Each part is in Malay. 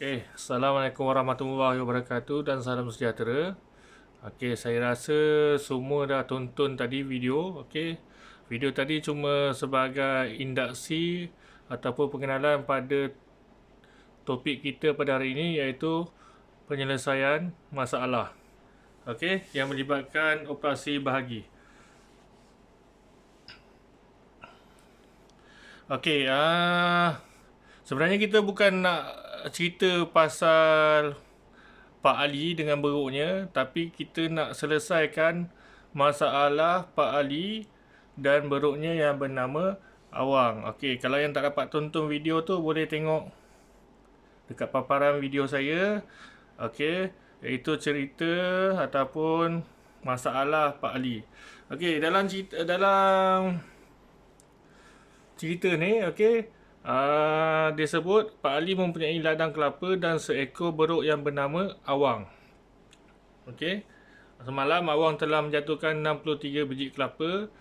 Assalamualaikum warahmatullahi wabarakatuh dan salam sejahtera. Saya rasa semua dah tonton tadi video. Video tadi cuma sebagai induksi ataupun pengenalan pada topik kita pada hari ini, iaitu penyelesaian masalah. Yang melibatkan operasi bahagi. Sebenarnya kita bukan nak cerita pasal Pak Ali dengan beruknya, tapi kita nak selesaikan masalah Pak Ali dan beruknya yang bernama Awang. Kalau yang tak dapat tonton video tu, boleh tengok dekat paparan video saya. Iaitu cerita ataupun masalah Pak Ali. Dalam cerita ni, dia sebut Pak Ali mempunyai ladang kelapa dan seekor beruk yang bernama Awang. Semalam Awang telah menjatuhkan 63 biji kelapa.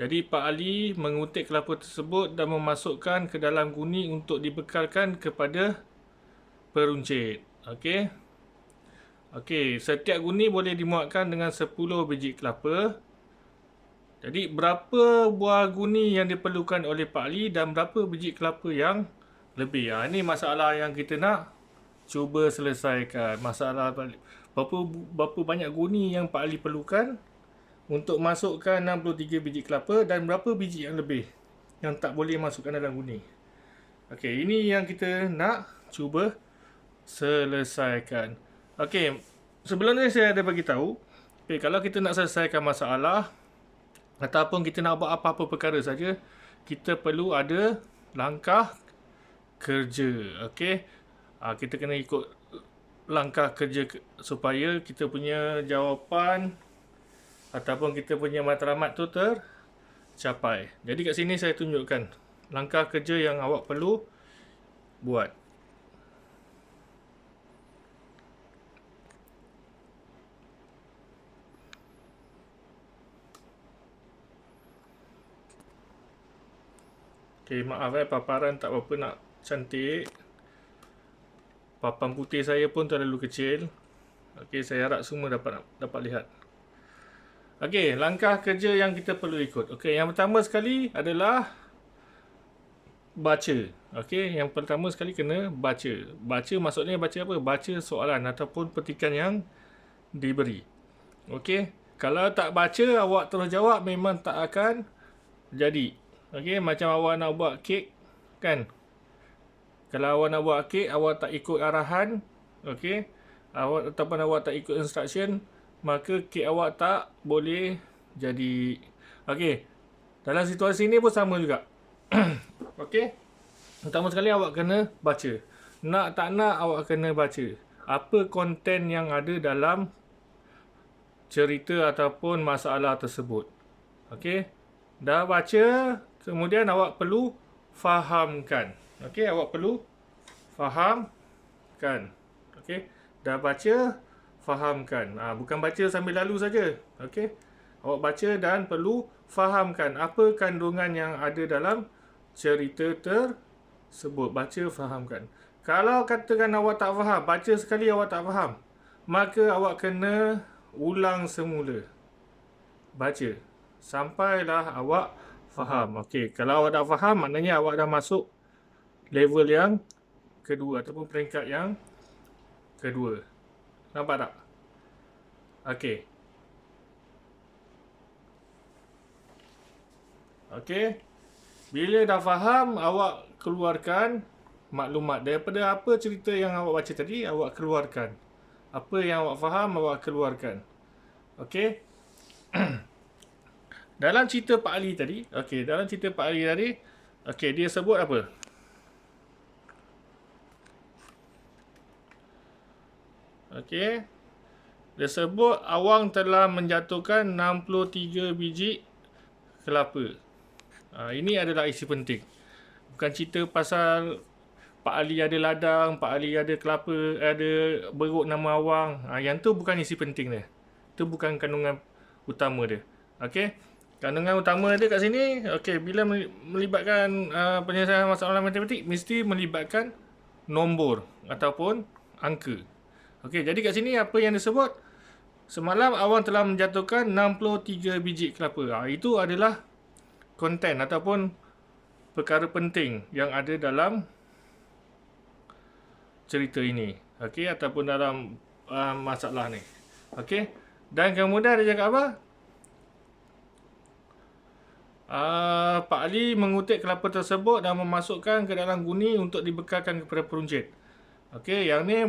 Jadi Pak Ali mengutik kelapa tersebut dan memasukkan ke dalam guni untuk dibekalkan kepada peruncit. Setiap guni boleh dimuatkan dengan 10 biji kelapa. Jadi berapa buah guni yang diperlukan oleh Pak Ali dan berapa biji kelapa yang lebih? Ini masalah yang kita nak cuba selesaikan. Masalah berapa banyak guni yang Pak Ali perlukan untuk masukkan 63 biji kelapa dan berapa biji yang lebih yang tak boleh masukkan dalam guni. Ini yang kita nak cuba selesaikan. Sebelum ni saya ada bagi tahu, kalau kita nak selesaikan masalah ataupun kita nak buat apa-apa perkara saja, kita perlu ada langkah kerja. Kita kena ikut langkah kerja supaya kita punya jawapan ataupun kita punya matlamat tu tercapai. Jadi kat sini saya tunjukkan langkah kerja yang awak perlu buat. Maaf paparan tak berapa nak cantik. Papan putih saya pun terlalu kecil. Saya harap semua dapat lihat. Langkah kerja yang kita perlu ikut. Yang pertama sekali adalah baca. Yang pertama sekali kena baca. Baca maksudnya baca apa? Baca soalan ataupun petikan yang diberi. Kalau tak baca, awak terus jawab, memang tak akan jadi. Macam awak nak buat kek, kan? Kalau awak nak buat kek, awak tak ikut arahan, ataupun awak tak ikut instruction, maka kek awak tak boleh jadi. Dalam situasi ni pun sama juga. Pertama sekali awak kena baca. Nak tak nak, awak kena baca apa konten yang ada dalam cerita ataupun masalah tersebut. Dah baca, kemudian awak perlu fahamkan. Awak perlu fahamkan. Dah baca, fahamkan. Bukan baca sambil lalu saja. Awak baca dan perlu fahamkan apa kandungan yang ada dalam cerita tersebut. Baca, fahamkan. Kalau katakan awak tak faham, baca sekali awak tak faham, maka awak kena ulang semula. Baca sampailah awak faham. Kalau awak dah faham, maknanya awak dah masuk level yang kedua ataupun peringkat yang kedua. Nampak tak? Bila dah faham, awak keluarkan maklumat daripada apa cerita yang awak baca tadi. Awak keluarkan apa yang awak faham, awak keluarkan. Dalam cerita Pak Ali tadi, dia sebut apa? Dia sebut Awang telah menjatuhkan 63 biji kelapa. Ini adalah isi penting. Bukan cerita pasal Pak Ali ada ladang, Pak Ali ada kelapa, ada beruk nama Awang. Yang tu bukan isi penting dia. Itu bukan kandungan utama dia. Kandungan utama dia kat sini, bila melibatkan penyelesaian masalah matematik, mesti melibatkan nombor ataupun angka. Okey, jadi kat sini apa yang disebut? Semalam awang telah menjatuhkan 63 biji kelapa. Itu adalah konten ataupun perkara penting yang ada dalam cerita ini. Okey, ataupun dalam masalah ni. Okey. Dan kemudian dia cakap apa? Pak Ali mengutip kelapa tersebut dan memasukkan ke dalam guni untuk dibekalkan kepada peruncit. Okey, yang ni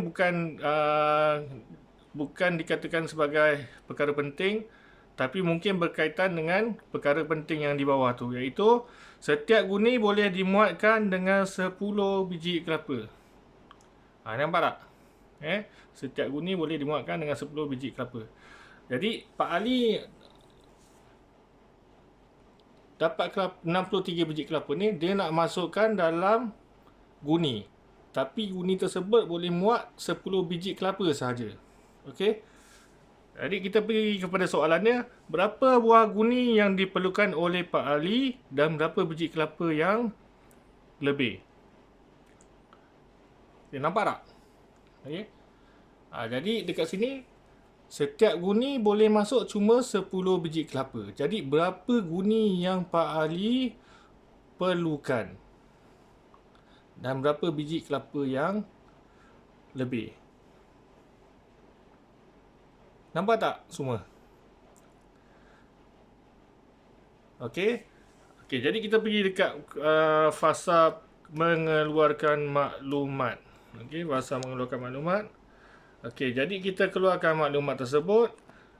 bukan dikatakan sebagai perkara penting, tapi mungkin berkaitan dengan perkara penting yang di bawah tu, iaitu setiap guni boleh dimuatkan dengan 10 biji kelapa. Nampak tak? Setiap guni boleh dimuatkan dengan 10 biji kelapa. Jadi Pak Ali dapat 63 biji kelapa ni, dia nak masukkan dalam guni. Tapi guni tersebut boleh muat 10 biji kelapa sahaja. Okey. Jadi kita pergi kepada soalannya, berapa buah guni yang diperlukan oleh Pak Ali dan berapa biji kelapa yang lebih? Dia nampak tak? Okey. Jadi dekat sini setiap guni boleh masuk cuma 10 biji kelapa. Jadi berapa guni yang Pak Ali perlukan? Dan berapa biji kelapa yang lebih? Nampak tak semua? Okey. Okey, jadi kita pergi dekat fasa mengeluarkan maklumat. Okey, fasa mengeluarkan maklumat. Okey, jadi kita keluarkan maklumat tersebut.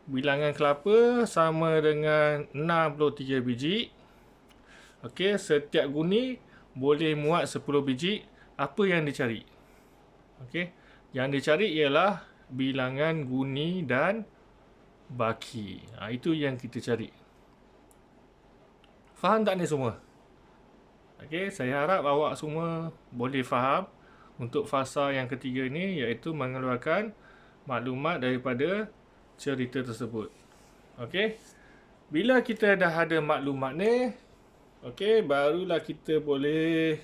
Bilangan kelapa sama dengan 63 biji. Okey, setiap guni boleh muat 10 biji. Apa yang dicari? Okey, yang dicari ialah bilangan guni dan baki. Itu yang kita cari. Faham tak ni semua? Okey, saya harap awak semua boleh faham untuk fasa yang ketiga ni, iaitu mengeluarkan maklumat daripada cerita tersebut. Okey, bila kita dah ada maklumat ni, okey, barulah kita boleh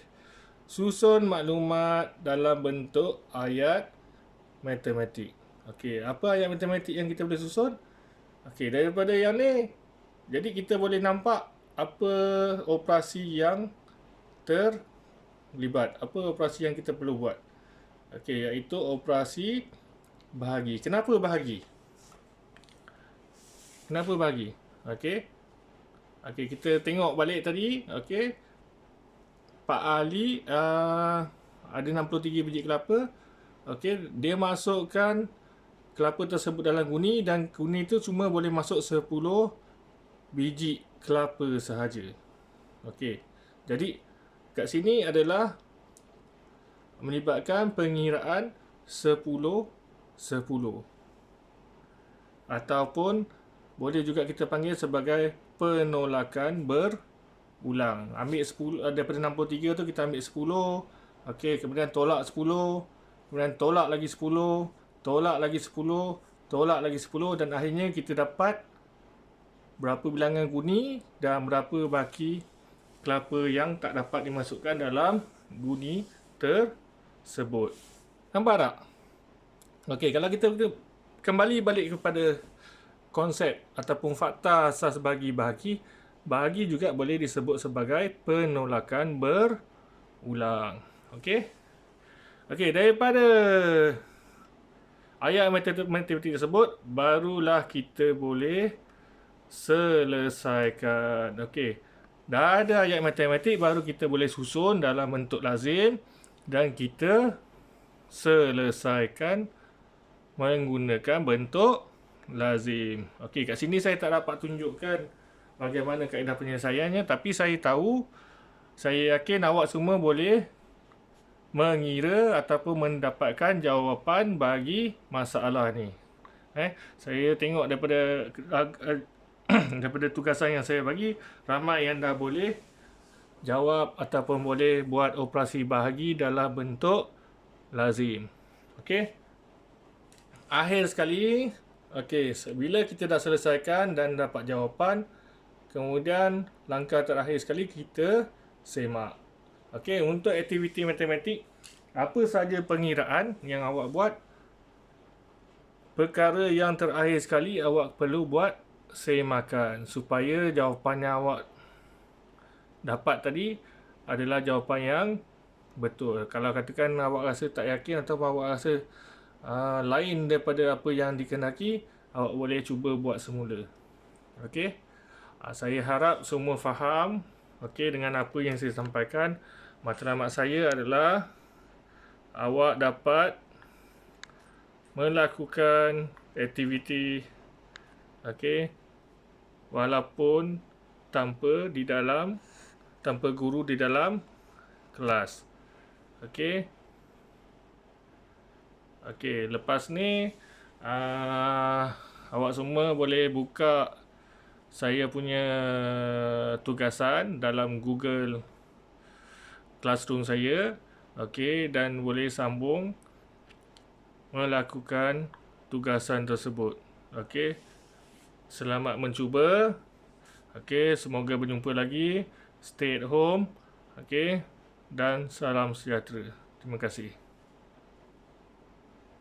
susun maklumat dalam bentuk ayat matematik. Okey, apa ayat matematik yang kita boleh susun? Okey, daripada yang ni, jadi kita boleh nampak apa operasi yang terlibat, apa operasi yang kita perlu buat. Okey, iaitu operasi bahagi. Kenapa bahagi? Kenapa bahagi? Okey. Okey, kita tengok balik tadi. Okey, Pak Ali ada 63 biji kelapa. Okey, dia masukkan kelapa tersebut dalam guni dan guni itu cuma boleh masuk 10 biji kelapa sahaja. Okey. Jadi kat sini adalah melibatkan pengiraan 10-10. Ataupun boleh juga kita panggil sebagai penolakan berulang. Ambil 10 daripada 63 tu kita ambil 10. Okey, kemudian tolak 10, kemudian tolak lagi 10, tolak lagi 10, tolak lagi 10 dan akhirnya kita dapat berapa bilangan guni dan berapa baki kelapa yang tak dapat dimasukkan dalam guni tersebut. Nampak tak? Okey, kalau kita kembali balik kepada konsep ataupun fakta asas bahagi juga boleh disebut sebagai penolakan berulang. Okey? Okey, daripada ayat matematik tersebut, barulah kita boleh selesaikan. Okey. Dah ada ayat matematik, baru kita boleh susun dalam bentuk lazim dan kita selesaikan menggunakan bentuk lazim. Okey, kat sini saya tak dapat tunjukkan bagaimana kaedah penyelesaiannya, tapi saya tahu, saya yakin awak semua boleh mengira ataupun mendapatkan jawapan bagi masalah ni. Saya tengok daripada daripada tugasan yang saya bagi, ramai yang dah boleh jawab ataupun boleh buat operasi bahagi dalam bentuk lazim. Okey. Akhir sekali, okey, bila kita dah selesaikan dan dapat jawapan, kemudian langkah terakhir sekali kita semak. Okey, untuk aktiviti matematik apa saja pengiraan yang awak buat, perkara yang terakhir sekali awak perlu buat semakan supaya jawapan yang awak dapat tadi adalah jawapan yang betul. Kalau katakan awak rasa tak yakin atau awak rasa lain daripada apa yang dikehendaki, awak boleh cuba buat semula. Okey. Saya harap semua faham dengan apa yang saya sampaikan. Matlamat saya adalah awak dapat melakukan aktiviti walaupun tanpa guru di dalam kelas. Okey, lepas ni awak semua boleh buka saya punya tugasan dalam Google Classroom saya, dan boleh sambung melakukan tugasan tersebut. Selamat mencuba. Semoga berjumpa lagi. Stay at home. Dan salam sejahtera. Terima kasih.